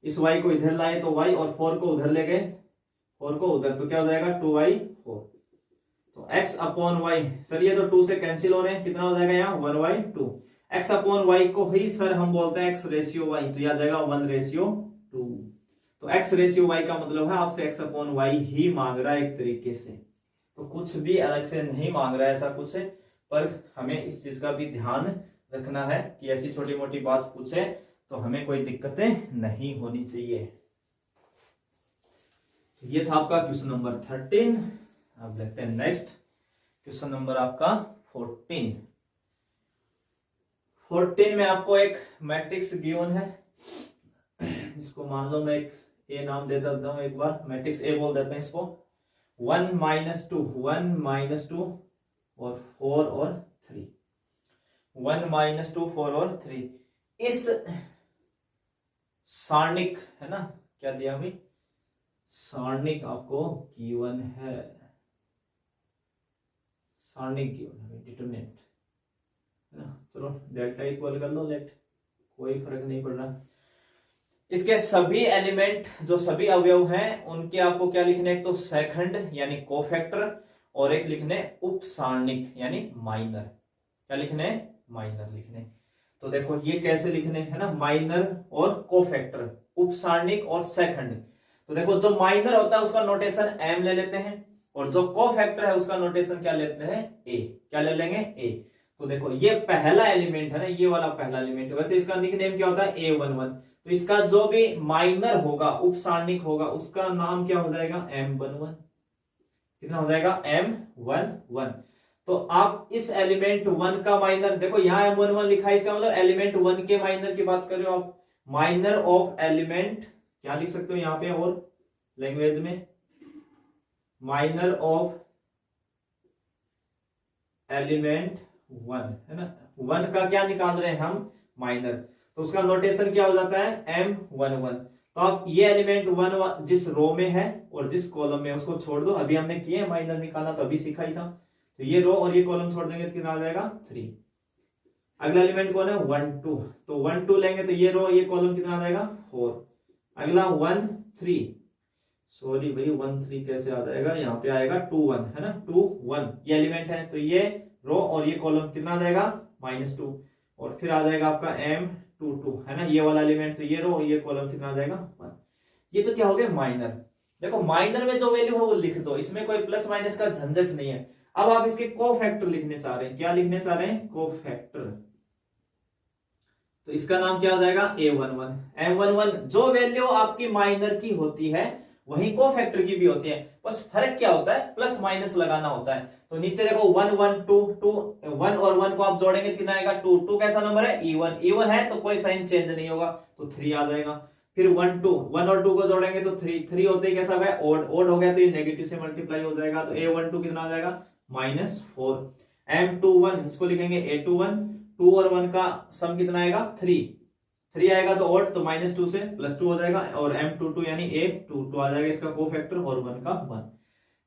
इस y को इधर लाए तो y, और 4 को उधर ले गए, 4 को उधर, तो क्या हो जाएगा 2y 4, तो x अपॉन y, सर ये तो 2 से कैंसिल हो रहे हैं, कितना हो जाएगा यहाँ 1/2, x अपॉन y को ही सर हम बोलते हैं x रेशियो y, तो यह आ जाएगा 1/2। तो x रेशियो y का मतलब है आपसे x अपॉन y ही मांग रहा है एक तरीके से, तो कुछ भी अलग से नहीं मांग रहा है ऐसा कुछ है, पर हमें इस चीज का भी ध्यान रखना है कि ऐसी छोटी मोटी बात पूछे तो हमें कोई दिक्कतें नहीं होनी चाहिए। तो ये था आपका क्वेश्चन नंबर 13। अब देखते हैं नेक्स्ट क्वेश्चन नंबर आपका 14। 14 में आपको एक मैट्रिक्स गिवन है, इसको मान लो मैं एक ए नाम दे देता हूं, एक बार मैट्रिक्स ए बोल देते हैं इसको, 1 - 2 1 - 2 और 4 और 3, 1 - 2 4 और 3, इस सारणिक है ना, क्या दिया भाई, सारणिक आपको गिवन है, सारणिक गिवन है, डिटरमिनेंट है ना, चलो डेल्टा इक्वल कर लो, लेट, कोई फर्क नहीं पड़ रहा। इसके सभी एलिमेंट जो सभी अवयव हैं उनके आपको क्या लिखने, एक तो सेकंड यानी कोफैक्टर, और एक लिखने उपसारणिक यानी माइनर, क्या लिखने माइनर लिखने। तो देखो ये कैसे लिखने है ना, माइनर और कोफैक्टर, उपसारणिक और सेकंड। तो देखो जो माइनर होता है उसका नोटेशन m ले लेते हैं, और जो कोफैक्टर है उसका नोटेशन क्या लेते हैं a, क्या ले लेंगे a। तो देखो ये पहला एलिमेंट है ना, ये वाला पहला एलिमेंट, वैसे इसका निकनेम क्या होता है A11, तो इसका जो भी माइनर होगा उपसारणिक होगा उसका नाम क्या हो जाएगा M11, कितना हो जाएगा M11। तो आप इस एलिमेंट 1 का माइनर देखो, यहाँ M11 लिखा है, इसका मतलब एलिमेंट 1 के माइनर की बात कर रहे हो आप, माइनर ऑफ एलिमेंट क्या लिख सकते हो यहाँ पे, और लैंग्वेज में माइनर ऑफ एलिमेंट 1 है ना, 1 का क्या निकाल रहे हैं हम माइनर, तो उसका नोटेशन क्या हो जाता है M11। तो आप ये एलिमेंट 1 जिस रो में है और जिस कॉलम में उसको छोड़ दो, अभी हमने किए माइनर निकालना तो अभी सीखा ही था, तो ये रो और ये कॉलम छोड़ देंगे तो कितना आ जाएगा 3। अगला एलिमेंट कौन है 1 2, तो 1 2 लेंगे तो ये रो ये कॉलम कितना आ जाएगा 4। अगला 1 3, सॉरी भाई 1 3 कैसे आ जाएगा, यहाँ पे आएगा 2 1 है ना, 2 1 ये एलिमेंट है, तो ये रो और ये कॉलम कितना आ जाएगा -2, और फिर आ जाएगा आपका M22 है ना, ये वाला एलिमेंट, तो ये रो और ये कॉलम कितना आ जाएगा 1। ये तो क्या हो गया माइनर। देखो माइनर में जो वैल्यू है वो लिख दो, इसमें कोई प्लस माइनस का झंझट नहीं है। अब आप इसके कोफैक्टर लिखने चाह रहे हैं, क्या लिखने चाह रहे हैं कोफैक्टर, तो इसका नाम क्या हो जाएगा A11। M11 जो वैल्यू आपकी माइनर की होती है वही कोफैक्टर की भी होती है, बस फर्क क्या होता है प्लस माइनस लगाना होता है। तो नीचे देखो 1 1 2 2, 1 और 1 को आप जोड़ेंगे तो कितना आएगा 2 2 कैसा नंबर है इवन है, तो कोई साइन चेंज नहीं होगा, तो 3 आ जाएगा। फिर 1 2 1 और 2 को जोड़ेंगे तो 3 3 होते ही कैसा हो गया ओड हो गया, तो ये नेगेटिव से मल्टीप्लाई हो जाएगा, तो A12 कितना आ जाएगा -4। M21 इसको लिखेंगे A21, 2 और 1 का सम कितना आएगा 3 आएगा तो ओड, तो -2 से +2 हो जाएगा, और M22 यानी A22 आ जाएगा इसका कोफैक्टर, और 1 का 1।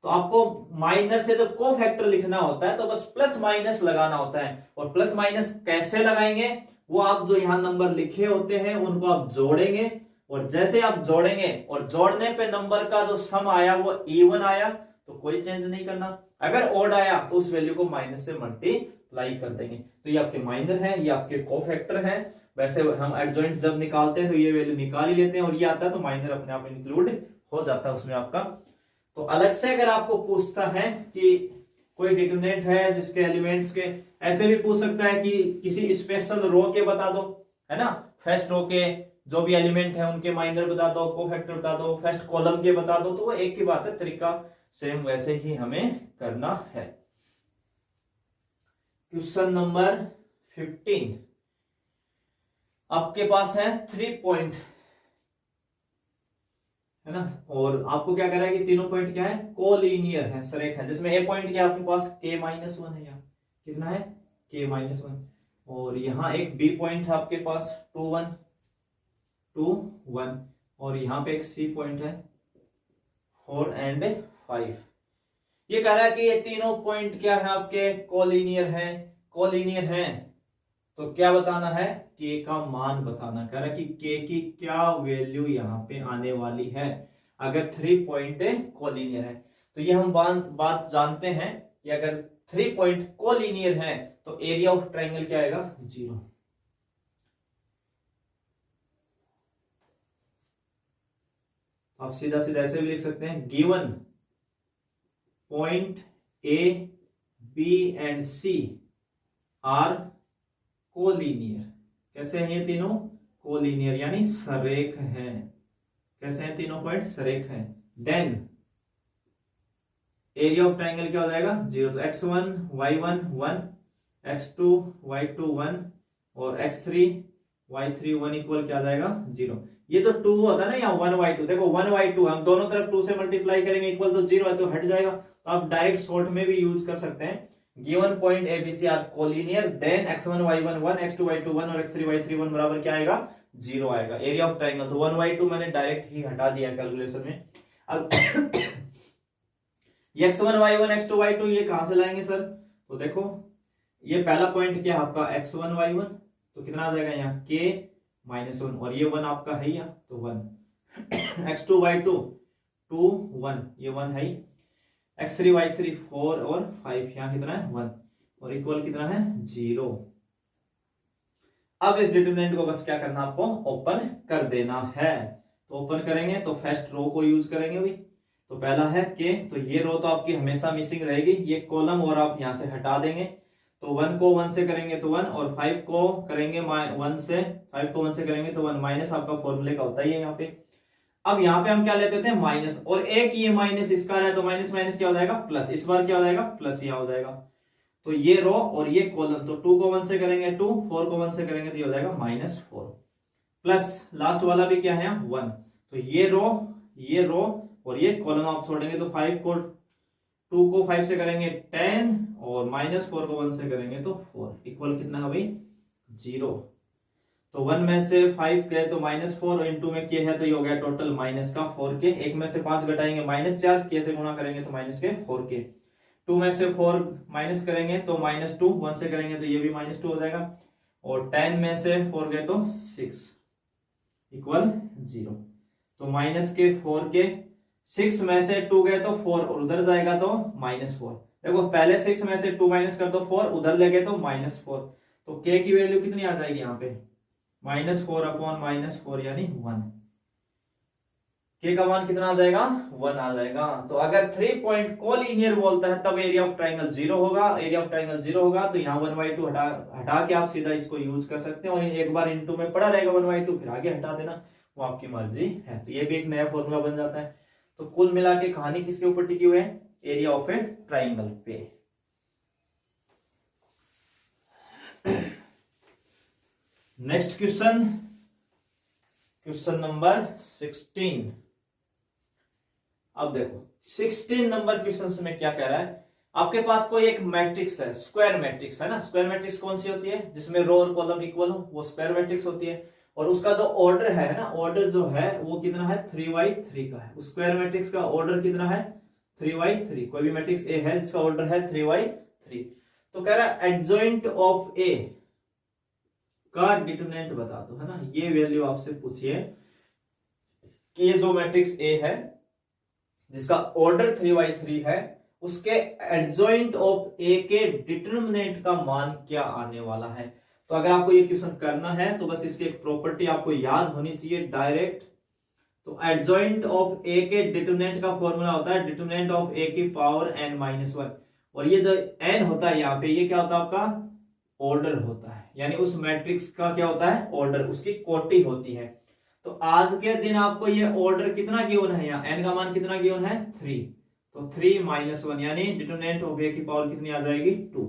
तो आपको माइनर से जब कोफैक्टर लिखना होता है तो बस प्लस माइनस लगाना होता है, और प्लस माइनस कैसे लगाएंगे वो आप जो यहाँ नंबर लिखे होते हैं उनको आप जोड़ेंगे, और जैसे आप जोड़ेंगे और जोड़ने पे नंबर का जो सम आया वो इवन आया तो कोई चेंज नहीं करना, अगर ओड आया तो उस वैल्यू को माइनस से मल्टीप्लाई कर देंगे। तो ये आपके माइनर है, ये आपके कोफैक्टर है। वैसे हम एडजॉइंट जब निकालते हैं तो ये वैल्यू निकाल ही लेते हैं, और ये आता है तो माइनर अपने आप इंक्लूड हो जाता है उसमें आपका। तो अलग से अगर आपको पूछता है कि कोई डिटरमिनेंट है जिसके एलिमेंट्स के, ऐसे भी पूछ सकता है कि किसी स्पेशल रो के बता दो, है ना, फर्स्ट रो के जो भी एलिमेंट है उनके माइनर बता दो, कोफैक्टर बता दो, फर्स्ट कॉलम के बता दो, तो वो एक की बात है, तरीका सेम वैसे ही हमें करना है। क्वेश्चन नंबर 15 आपके पास है 3 पॉइंट, है ना, और आपको क्या कर रहा है कि तीनों पॉइंट क्या है, कोलिनियर है, सरेख है, जिसमें ए पॉइंट क्या आपके पास k-1 है, यहाँ कितना है k-1, और यहाँ एक बी पॉइंट है आपके पास 2 1, और यहाँ पे एक सी पॉइंट है 4 and 5। ये कह रहा है कि ये तीनों पॉइंट क्या है आपके कोलिनियर हैं, कोलिनियर हैं, तो क्या बताना है, k का मान बताना। कह रहा है कि k की क्या वैल्यू यहाँ पे आने वाली है अगर 3 पॉइंट कोलिनियर है। तो ये हम बात जानते हैं कि अगर 3 पॉइंट कोलिनियर है तो एरिया ऑफ ट्राइंगल क्या आएगा, 0। आप सीधा सीधा ऐसे भी लिख सकते हैं, given point A B and C are collinear. कैसे हैं ये तीनों, कोलिनियर यानी सरेख हैं। कैसे हैं तीनों पॉइंट, सरेख हैं। देन एरिया ऑफ ट्राइंगल क्या हो जाएगा, 0। तो x1 y1 1, x2 y2 1 और x3 y3 1 इक्वल क्या आ जाएगा, 0। ये तो 2 होता है ना, यहाँ 1 y2, देखो 1 y2 हम दोनों तरफ 2 से मल्टीप्लाई करेंगे इक्वल तो 0 है, तो हट जाएगा। तो आप डायरेक्ट शॉर्ट में भी यूज कर सकते हैं, given point ABC are collinear, then x1 y1 1, x2 y2 1 और x3 y3 1 बराबर क्या आएगा, 0 आएगा। एरिया ऑफ ट्राइंगल तो 1 y2 मैंने डायरेक्ट ही हटा दिया कैलकुलेशन में। अब x1 y1 x2 y2 ये कहां से लाएंगे सर, तो देखो ये पहला पॉइंट क्या आपका x1 y1, तो कितना आ जाएगा यहाँ k-1, और ये 1 आपका है यहाँ, तो 1 x2 y2 2 1, ये 1 है, x3 y3 4 और 5, यहाँ कितना है 1, और इक्वल कितना है 0। अब इस डिटरमिनेंट को बस क्या करना, आपको ओपन कर देना है। तो ओपन करेंगे तो फर्स्ट रो को यूज करेंगे अभी। तो पहला है के, तो ये रो तो आपकी हमेशा मिसिंग रहेगी, ये कॉलम और आप यहां से हटा देंगे। तो 1 को 1 से करेंगे तो 1, और 5 को करेंगे 1 से, 5 को 1 से करेंगे तो 1, माइनस आपका फॉर्मूले का होता ही है यहाँ पे। अब यहाँ पे हम क्या लेते थे, माइनस, और एक ये माइनस इसका है, तो माइनस माइनस क्या हो जाएगा, प्लस, इस बार क्या हो जाएगा, प्लस यहाँ हो जाएगा। तो ये रो और ये कॉलम, तो 2 को 1 से करेंगे 2, 4 को 1 से करेंगे तो ये हो जाएगा -4, प्लस लास्ट वाला भी क्या है 1। तो ये रो और ये कॉलम आप छोड़ेंगे तो 5 को 2 को 5 से करेंगे 10, और -4 को 1 से करेंगे तो 4, इक्वल कितना है भाई 0। तो 1 में से 5 गए तो -4, इंटू में के है तो ये हो गया टोटल माइनस का 4k। 1 में से 5 घटाएंगे -4, के से गुणा करेंगे तो -4k। 2 में से 4 माइनस करेंगे तो -2, 1 से करेंगे तो ये भी -2 हो जाएगा, और 10 में से 4 गए तो 6 इक्वल 0। तो -4k, 6 में से 2 गए तो 4 और उधर जाएगा तो -4। देखो पहले 6 में से 2 माइनस कर दो 4, उधर ले गए तो -4, तो k की वैल्यू कितनी आ जाएगी यहाँ पे, -4/-4 यानी 1। k का मान कितना आ जाएगा, 1 आ जाएगा। तो अगर 3 पॉइंट कोलिनियर बोलता है तब एरिया ऑफ ट्राइंगल 0 होगा। एरिया ऑफ ट्राइंगल 0 होगा तो यहाँ 1/2 हटा के आप सीधा इसको यूज कर सकते हैं, और एक बार इनटू में पड़ा रहेगा 1/2, फिर आगे हटा देना, वो आपकी मर्जी है। तो ये भी एक नया फॉर्मूला बन जाता है। तो कुल मिला के कहानी किसके ऊपर टिकी हुई है, एरिया ऑफ ए ट्राइंगल पे। Next question number 16। अब देखो 16 नंबर क्वेश्चन में क्या कह रहा है, आपके पास कोई एक मैट्रिक्स है, स्क्वायर मैट्रिक्स है ना। स्क्वायर मैट्रिक्स कौन सी होती है, जिसमें रो और कॉलम इक्वल हो, वो स्क्वायर मैट्रिक्स होती है। और उसका जो ऑर्डर है ना, ऑर्डर जो है वो कितना है, 3x3 का है। स्क्वायर मैट्रिक्स का ऑर्डर कितना है, 3x3। कोई भी मैट्रिक्स ए है जिसका ऑर्डर है 3x3। तो कह रहा है एडजॉइंट ऑफ ए का डिटरमिनेंट बता दो, है ना। ये वैल्यू आपसे पूछिए कि ये जो मैट्रिक्स ए है जिसका ऑर्डर 3x3 है, उसके एडजॉइंट ऑफ ए के डिटरमिनेंट का मान क्या आने वाला है। तो अगर आपको ये क्वेश्चन करना है तो बस इसकी एक प्रॉपर्टी आपको याद होनी चाहिए, डायरेक्ट तो एडजॉइंट ऑफ ए के डिटरमिनेंट का फॉर्मूला होता है डिटरमिनेंट ऑफ ए की पावर n-1, और ये जो n होता है यहाँ पे, ये क्या होता है आपका ऑर्डर होता है, यानी उस मैट्रिक्स का क्या होता है ऑर्डर, उसकी कोटि होती है। तो आज के दिन आपको ये ऑर्डर कितना गिवन है, यहाँ n का मान कितना गिवन है 3, तो 3-1 यानी डिटरमिनेंट ऑफ ए की पावर कितनी आ जाएगी 2,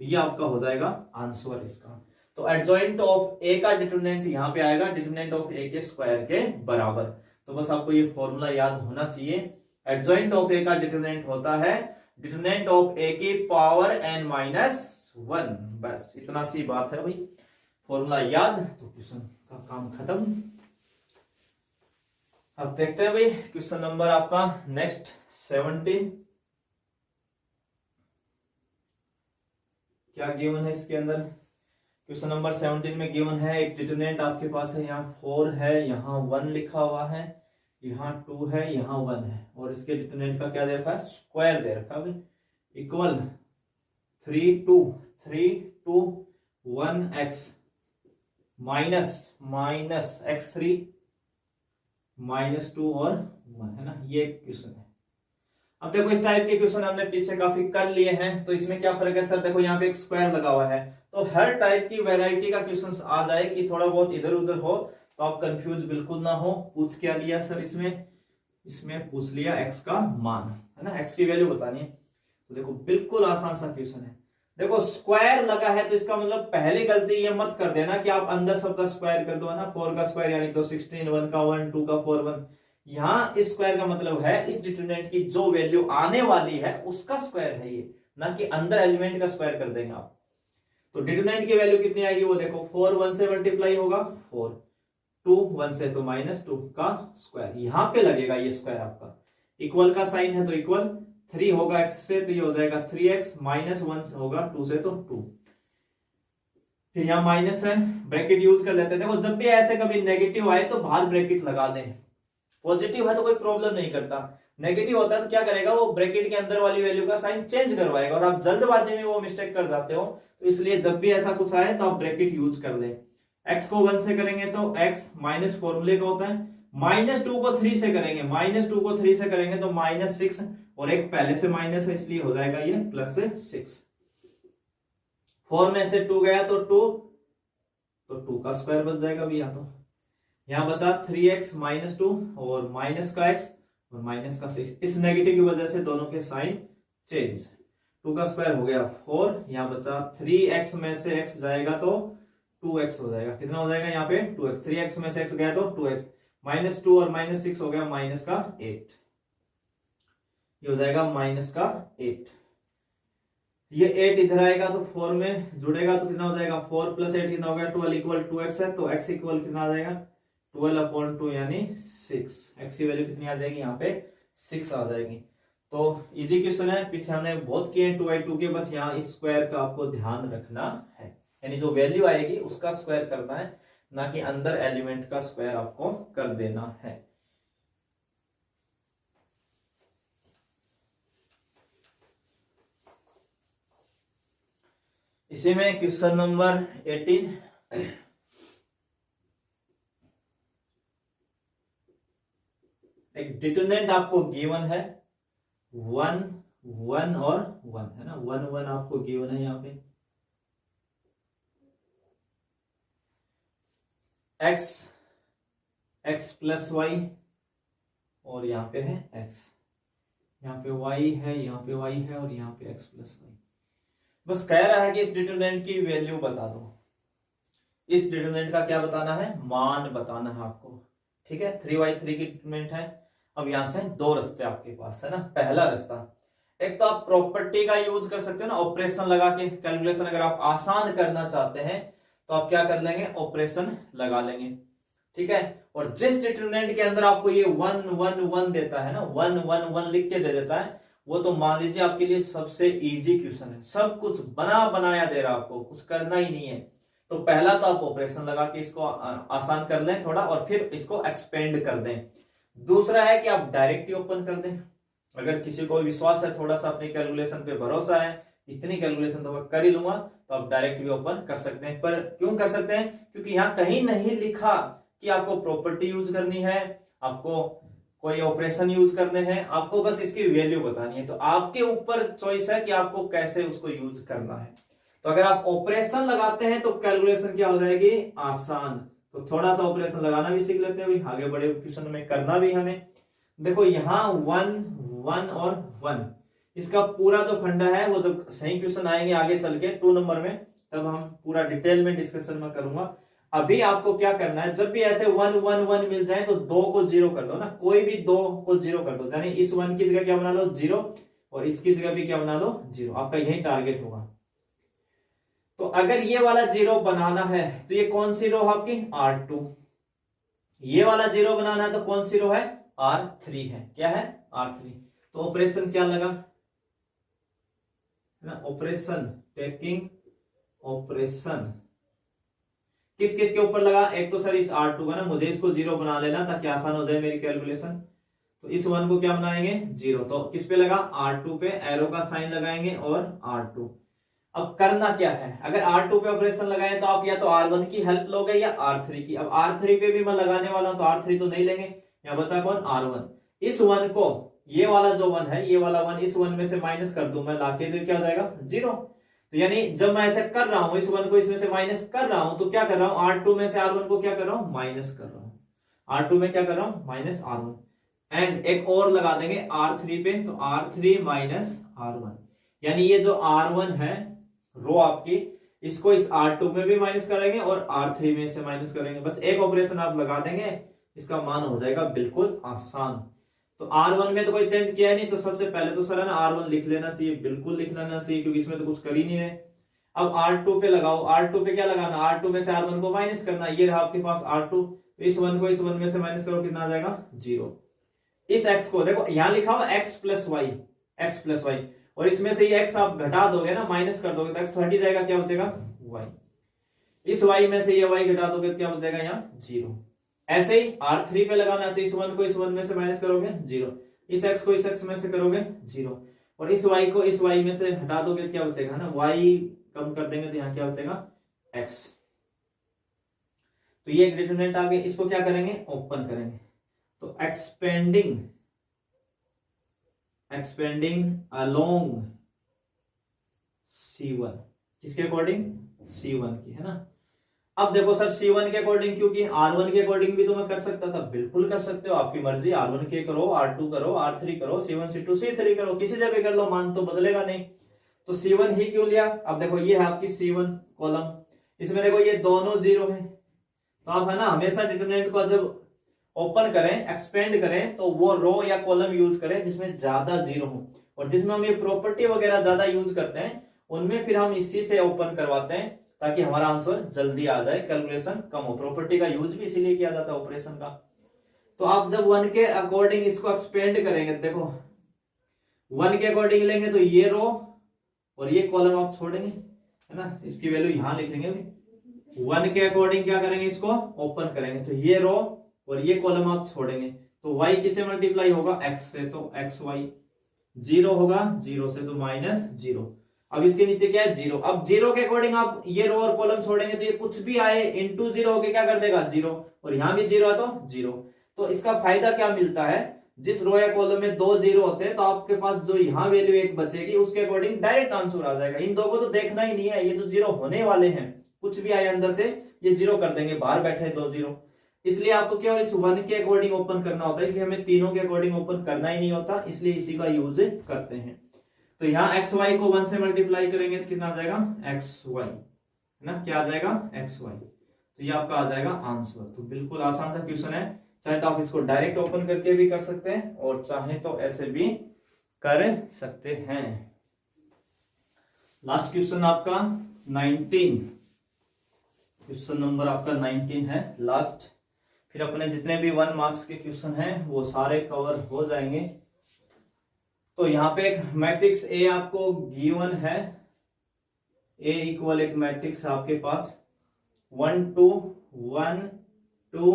तो ये आपका हो जाएगा आंसर इसका। तो एडजॉइंट ऑफ ए का डिटरमिनेंट यहाँ पे आएगा डिटरमिनेंट ऑफ ए के स्क्वायर के बराबर। तो बस आपको ये फॉर्मूला याद होना चाहिए, एडजॉइंट ऑफ ए का डिटरमिनेंट होता है डिटरमिनेंट ऑफ ए की पावर n-1, बस इतना सी बात है भाई, फॉर्मूला याद तो क्वेश्चन का काम खत्म। अब देखते हैं भाई क्वेश्चन नंबर आपका नेक्स्ट 17, क्या गिवन है इसके अंदर। क्वेश्चन नंबर 17 में गिवन है एक डिटरमिनेंट आपके पास है, यहाँ 4 है, यहाँ 1 लिखा हुआ है, यहाँ 2 है, यहाँ 1 है, और इसके डिटरमिनेंट का क्या दे रखा है स्क्वायर दे रखा है इक्वल 3 2 1x माइनस x3 -2 और 1 है ना, ये क्वेश्चन है। अब देखो इस टाइप के क्वेश्चन हमने पीछे काफी कर लिए हैं, तो इसमें क्या फर्क है सर, देखो यहाँ पे एक स्क्वायर लगा हुआ है, तो हर टाइप की वैरायटी का क्वेश्चन आ जाए कि थोड़ा बहुत इधर उधर हो तो आप कंफ्यूज बिल्कुल ना हो। पूछ क्या लिया सर, इसमें पूछ लिया x का मान है ना, x की वैल्यू बतानी है, तो देखो बिल्कुल आसान सा क्वेश्चन है। देखो स्क्वायर लगा है तो इसका मतलब पहली गलती ये मत कर देना कि आप अंदर सबका स्क्वायर कर दो है ना, 4 का स्क्वायर यानी 216, 1 का 1, 2 का 4, 1, यहाँ इस स्क्वायर का मतलब है इस डिटरमिनेंट की जो वैल्यू आने वाली है उसका स्क्वायर है ये, ना कि अंदर एलिमेंट का स्क्वायर कर देंगे आप। तो डिटरमिनेंट की वैल्यू कितनी आएगी वो देखो, 4 1 से मल्टीप्लाई होगा 4, 2 1 से तो -2 का स्क्वायर, यहाँ पे लगेगा ये स्क्वायर आपका, इक्वल का साइन है तो इक्वल, 3 होगा x से तो ये हो जाएगा 3x, -1 होगा 2 से तो 2, फिर यहाँ माइनस है, ब्रैकेट यूज कर लेते हैं। देखो जब भी ऐसे कभी नेगेटिव आए तो बाहर ब्रैकेट लगा दें, पॉजिटिव है तो कोई प्रॉब्लम नहीं करता, नेगेटिव होता है तो क्या करेगा वो ब्रैकेट के अंदर वाली वैल्यू का साइन चेंज करवाएगा, और आप जल्दबाजी में वो मिस्टेक कर जाते हो, तो इसलिए जब भी ऐसा कुछ आए तो आप ब्रैकेट यूज कर लें। x को 1 से करेंगे तो x माइनस फॉर्मूले का होता है, -2 को 3 से करेंगे, -2 को 3 से करेंगे तो -6, और एक पहले से माइनस है इसलिए हो जाएगा ये +6, 4 में से 2 गया तो 2 का स्क्वायर बच जाएगा भैया, तो यहाँ बचा 3x -2 और माइनस का x और माइनस का 6, इस नेगेटिव की वजह से दोनों के साइन चेंज, 2 का स्क्वायर हो गया 4, यहाँ बचा 3x में से x जाएगा तो 2x हो जाएगा, कितना हो जाएगा यहाँ पे 2x, 3x में से x गया तो 2x, -2 और -6 हो गया -8, ये हो जाएगा -8, ये 8 इधर आएगा तो 4 में जुड़ेगा तो कितना हो जाएगा 4 + 8 कितना हो गया 12 = 2x है, तो x इक्वल कितना आ जाएगा 12/2 यानी 6, x की वैल्यू कितनी आ जाएगी यहाँ पे 6 आ जाएगी। तो इजी क्वेश्चन है, पीछे हमने बहुत किए हैं 2/2 के, बस यहाँ इस स्क्वायर का आपको ध्यान रखना है, यानी जो वैल्यू आएगी उसका स्क्वायर करना है, ना कि अंदर एलिमेंट का स्क्वायर आपको कर देना है। इसी में क्वेश्चन नंबर 18, एक डिटरमिनेंट आपको गिवन है 1 1 और 1 है ना, 1 1 आपको गिवन है यहाँ पे, x + y और यहाँ पे है x, यहाँ पे y है, यहाँ पे y है और यहाँ पे x + y। बस कह रहा है कि इस डिटरमिनेंट की वैल्यू बता दो, इस डिटरमिनेंट का क्या बताना है मान बताना है आपको, ठीक है। 3/3 की डिटरमिनेंट है। अब यहां से 2 रास्ते आपके पास है ना। पहला रास्ता, एक तो आप प्रॉपर्टी का यूज कर सकते हो ना, ऑपरेशन लगा के कैलकुलेशन अगर आप आसान करना चाहते हैं तो आप क्या कर लेंगे ऑपरेशन लगा लेंगे, ठीक है। और जिस डिटरमिनेंट के अंदर आपको ये 1 1 1 देता है ना, 1 1 1 लिख के दे देता है, वो तो मान लीजिए आपके लिए सबसे इजी क्वेश्चन है, सब कुछ बना बनाया दे रहा है, आपको कुछ करना ही नहीं है। तो पहला तो आप ऑपरेशन लगा के इसको आसान कर लें थोड़ा, और फिर इसको एक्सपेंड कर दें। दूसरा है कि आप डायरेक्ट ही ओपन कर दें, अगर किसी को विश्वास है, थोड़ा सा अपनी कैलकुलेशन पे भरोसा है, इतनी कैलकुलेशन तो मैं कर ही लूंगा, तो आप डायरेक्ट भी ओपन कर सकते हैं। पर क्यों कर सकते हैं, क्योंकि यहाँ कहीं नहीं लिखा कि आपको प्रॉपर्टी यूज करनी है, आपको कोई ऑपरेशन यूज करने हैं, आपको बस इसकी वैल्यू बतानी है, तो आपके ऊपर चॉइस है कि आपको कैसे उसको यूज करना है। तो अगर आप ऑपरेशन लगाते हैं तो कैलकुलेशन क्या हो जाएगी, आसान। तो थोड़ा सा ऑपरेशन लगाना भी सीख लेते हैं भाई, आगे बड़े क्वेश्चन में करना भी हमें। देखो यहाँ 1 1 और 1, इसका पूरा जो फंडा है वो जब सही क्वेश्चन आएंगे आगे चल के 2 नंबर में, तब हम पूरा डिटेल में डिस्कशन में करूंगा। अभी आपको क्या करना है, जब भी ऐसे 1 1 1 मिल जाए तो 2 को 0 कर दो ना, कोई भी 2 को 0 कर दो, यानी इस 1 की जगह क्या बना लो 0, और इसकी जगह भी क्या बना लो 0, आपका यही टारगेट होगा। तो अगर ये वाला 0 बनाना है तो ये कौन सी रो है आपकी, R2। ये वाला 0 बनाना है तो कौन सी रो है, R3 है। क्या है, R3। तो ऑपरेशन क्या लगा ना, ऑपरेशन टेकिंग ऑपरेशन किस किस के ऊपर लगा, एक तो सर इस R2 का ना, मुझे इसको 0 बना लेना ताकि आसान हो जाए मेरी कैलकुलेशन। तो इस 1 को क्या बनाएंगे 0, तो किस पे लगा, R2 पे, एरो का साइन लगाएंगे और R2। अब करना क्या है, अगर R2 पे ऑपरेशन लगाएं तो आप या तो R1 की हेल्प लोगे या R3 की। अब R3 पे भी मैं लगाने वाला हूं तो R3 तो नहीं लेंगे, यहाँ बचा कौन, R1। इस 1 को, ये वाला जो 1 है, ये वाला 1 इस 1 में से माइनस कर दूं मैं लाके, तो क्या हो जाएगा 0। तो यानी जब मैं ऐसे कर रहा हूं, इस 1 को इसमें से माइनस कर रहा हूं, तो क्या कर रहा हूं, R2 में से R1 को क्या कर रहा हूं, माइनस कर रहा हूं। R2 में क्या कर रहा हूं, माइनस R1। एंड एक और लगा देंगे R3 पे, तो R3 माइनस R1, यानी ये जो R1 है रो आपकी, इसको इस R2 में भी माइनस करेंगे और R3 में से माइनस करेंगे, बस एक ऑपरेशन आप लगा देंगे, इसका मान हो जाएगा बिल्कुल आसान। तो R1 में तो कोई चेंज किया है नहीं, तो सबसे पहले तो सर है ना R1 लिख लेना चाहिए, बिल्कुल लिख लेना चाहिए, क्योंकि इसमें तो कुछ कर ही नहीं रहे। अब R2 पे लगाओ, R2 पे क्या लगाना, R2 में से R1 को माइनस करना, ये रहा आपके पास R2, तो इस 1 को इस 1 में से माइनस करो, कितना आ जाएगा 0। इस x को देखो यहां लिखा हुआ x प्लस वाई, और इसमें से ये x आप घटा दोगे ना, माइनस कर दोगे तो x तो हट ही जाएगा, क्या बचेगा y। इस y में से ये y घटा दोगे तो क्या बचेगा यहाँ 0। ऐसे ही R3 पे लगाना है, तो इस 1 को इस 1 में से माइनस करोगे 0, इस x को इस x में से करोगे 0, और इस y को इस y में से हटा दोगे तो क्या बचेगा ना, y कम कर देंगे तो यहाँ क्या बचेगा x। तो ये एक डिटरमिनेंट आ गई, इसको क्या करेंगे, ओपन करेंगे। तो एक्सपेंडिंग अलोंग C1, किसके अकॉर्डिंग, C1 की, है ना। अब देखो सर C1 के अकॉर्डिंग, क्योंकि R1 के अकॉर्डिंग भी तो मैं कर सकता था, बिल्कुल कर सकते हो, आपकी मर्जी, R1 के करो, R2 करो, R3 करो, C1 C2 C3 करो, किसी से भी कर लो, मान तो बदलेगा नहीं। तो C1 ही क्यों लिया, अब देखो ये है आपकी C1 कॉलम, इसमें देखो ये दोनों 0 है, तो आप है ना हमेशा डिटरमिनेंट को जब ओपन करें, एक्सपेंड करें, तो वो रो या कॉलम यूज करें जिसमें ज्यादा 0 हो, और जिसमें हम ये प्रॉपर्टी वगैरह ज्यादा यूज करते हैं उनमें फिर हम इसी से ओपन करवाते हैं, ताकि हमारा आंसर जल्दी आ जाए, कैलकुलेशन कम हो। प्रॉपर्टी का यूज भी इसीलिए किया जाता है ऑपरेशन का। तो आप जब 1 के अकॉर्डिंग इसको एक्सपेंड करेंगे, देखो 1 के अकॉर्डिंग लेंगे तो ये रो और ये कॉलम आप छोड़ेंगे, है ना, इसकी वैल्यू यहां लिखेंगे। 1 के अकॉर्डिंग क्या करेंगे, इसको ओपन करेंगे, तो ये रो और ये कॉलम आप छोड़ेंगे, तो y किसे मल्टीप्लाई होगा, x से, तो xy 0 होगा, 0 से तो माइनस 0। अब इसके नीचे क्या है 0, अब 0 के अकॉर्डिंग आप ये रो और कॉलम छोड़ेंगे तो ये कुछ भी आए इंटू 0 होके क्या कर देगा 0, और यहां भी 0 है तो 0। तो इसका फायदा क्या मिलता है, जिस रो या कॉलम में 2 0 होते हैं तो आपके पास जो यहाँ वैल्यू एक बचेगी उसके अकॉर्डिंग डायरेक्ट आंसर आ जाएगा। इन दो को तो देखना ही नहीं है, ये तो 0 होने वाले हैं, कुछ भी आए अंदर से ये 0 कर देंगे, बाहर बैठे 2 0। इसलिए आपको क्या इस 1 के अकॉर्डिंग ओपन करना होता है, इसलिए हमें तीनों के अकॉर्डिंग ओपन करना ही नहीं होता, इसलिए इसी का यूज करते हैं। तो यहाँ एक्स वाई को 1 से मल्टीप्लाई करेंगे तो कितना आ जाएगा एक्स वाई, है ना, क्या आ जाएगा एक्स वाई। तो ये आपका आ जाएगा आंसर। तो बिल्कुल आसान सा क्वेश्चन है, चाहे तो आप इसको डायरेक्ट ओपन करके भी कर सकते हैं और चाहे तो ऐसे भी कर सकते हैं। लास्ट क्वेश्चन आपका 19, क्वेश्चन नंबर आपका 19 है लास्ट, फिर अपने जितने भी 1 मार्क्स के क्वेश्चन हैं वो सारे कवर हो जाएंगे। तो यहाँ पे एक मैट्रिक्स ए आपको गिवन है, ए इक्वल एक मैट्रिक्स है आपके पास 1 2 1 2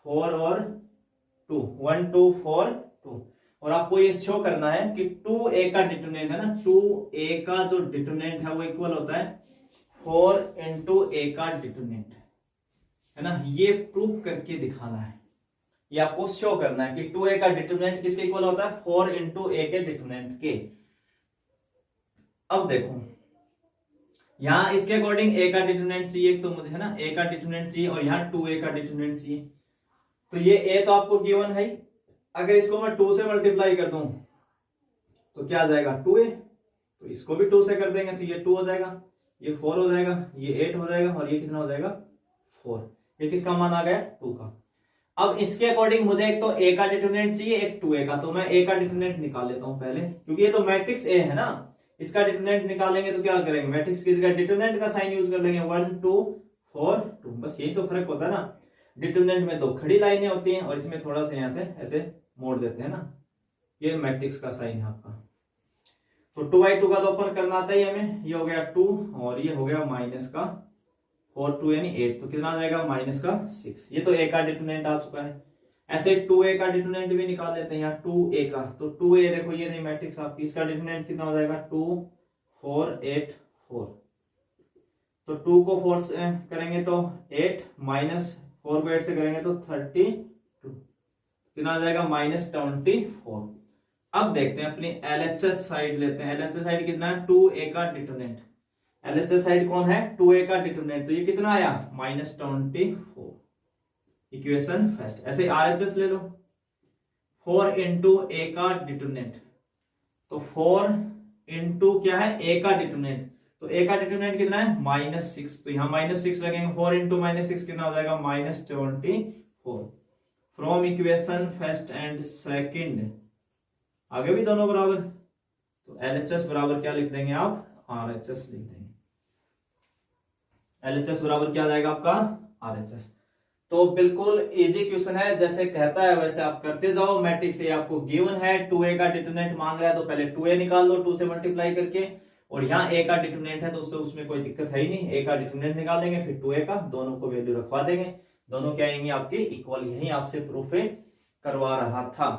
4 और 2, 1 2 4 2, और आपको ये शो करना है कि 2a का डिटरमिनेंट है ना, 2a का जो डिटरमिनेंट है वो इक्वल होता है 4 into a का डिटरमिनेंट, है ना, ये प्रूव करके दिखाना है। ये आपको शो करना है कि 2a का डिटरमिनेंट किसके इक्वल होता है, 4 इंटू ए के डिटरमिनेंट के। अब देखो यहाँ इसके अकॉर्डिंग a का डिटरमिनेंट चाहिए, तो मुझे है ना a का डिटरमिनेंट चाहिए, और यहाँ 2a का डिटरमिनेंट चाहिए। तो ये a तो आपको गिवन है, अगर इसको मैं 2 से मल्टीप्लाई कर दूं तो क्या आ जाएगा 2a, तो इसको भी 2 से कर देंगे तो ये 2 हो जाएगा, ये 4 हो जाएगा, ये 8 हो जाएगा, और ये कितना हो जाएगा 4। ये किसका मान आ गया 2 का। अब इसके अकॉर्डिंग मुझे एक तो a का डिटरमिनेंट चाहिए, एक 2a का, तो मैं a का डिटरमिनेंट निकाल लेता हूं पहले, क्योंकि ये तो मैट्रिक्स a है ना। इसका डिटरमिनेंट निकालेंगे तो क्या करेंगे, मैट्रिक्स की जगह डिटरमिनेंट का साइन यूज कर लेंगे, 1 2 4 2, बस यही तो फर्क होता है ना। डिटरमिनेंट में 2 खड़ी लाइनें होती हैं और इसमें थोड़ा सा यहाँ से ऐसे मोड़ देते हैं ना, ये मैट्रिक्स का साइन है आपका। तो 2/2 का तो ओपन करना आता ही हमें, ये हो गया 2 और ये हो गया माइनस का 4 2 यानी 8, तो कितना आ जाएगा माइनस का 6। ये तो a का डिटरमिनेंट आ चुका है। ऐसे 2a का डिटरमिनेंट भी निकाल लेते हैं, यहाँ 2a का, तो 2a देखो ये नहीं मैट्रिक्स आपकी, इसका डिटरमिनेंट कितना हो जाएगा 2 4 8 4। तो 2 को 4 से करेंगे तो 8 माइनस 4 को 8 से करेंगे तो 32, कितना आ जाएगा माइनस 24। अब देखते हैं अपनी LHS साइड लेते हैं। LHS साइड कितना है 2a का डिटरमिनेंट, LHS साइड कौन है 2a का डिटरमिनेंट, तो ये कितना आया माइनस 24, इक्वेशन फर्स्ट। ऐसे RHS ले लो, 4 इंटू a का डिटरमिनेंट, तो 4 इंटू क्या है a का डिटरमिनेंट, तो a का डिटरमिनेंट कितना है माइनस 6, तो यहाँ माइनस 6 लगेंगे, 4 इंटू माइनस 6 कितना हो जाएगा minus 24। From equation first and second, आगे भी दोनों बराबर, तो LHS बराबर क्या लिख देंगे आप RHS लिख देंगे। LHS बराबर क्या आ जाएगा आपका RHS। तो बिल्कुल इजी क्वेश्चन है, जैसे कहता है वैसे आप करते जाओ। मैट्रिक्स ये आपको गिवन है, 2a का डिटरमिनेंट मांग रहा है तो पहले 2a निकाल लो 2 से मल्टीप्लाई करके, और यहाँ a का डिटरमिनेंट है दोस्तों उसमें कोई दिक्कत है ही नहीं, a का डिटरमिनेंट निकाल देंगे फिर 2a का, दोनों को वैल्यू रखवा देंगे, दोनों क्या आएंगे आपके इक्वल। यही आपसे प्रूफ करवा रहा था,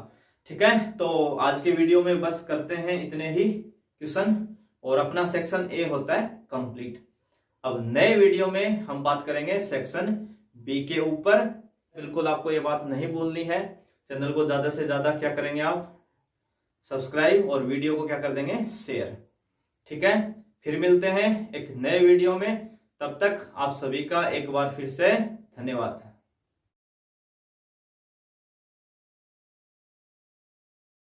ठीक है। तो आज के वीडियो में बस करते हैं इतने ही क्वेश्चन, और अपना सेक्शन ए होता है कंप्लीट। अब नए वीडियो में हम बात करेंगे सेक्शन बी के ऊपर। बिल्कुल आपको ये बात नहीं भूलनी है, चैनल को ज्यादा से ज्यादा क्या करेंगे आप सब्सक्राइब, और वीडियो को क्या कर देंगे शेयर, ठीक है। फिर मिलते हैं एक नए वीडियो में, तब तक आप सभी का एक बार फिर से धन्यवाद।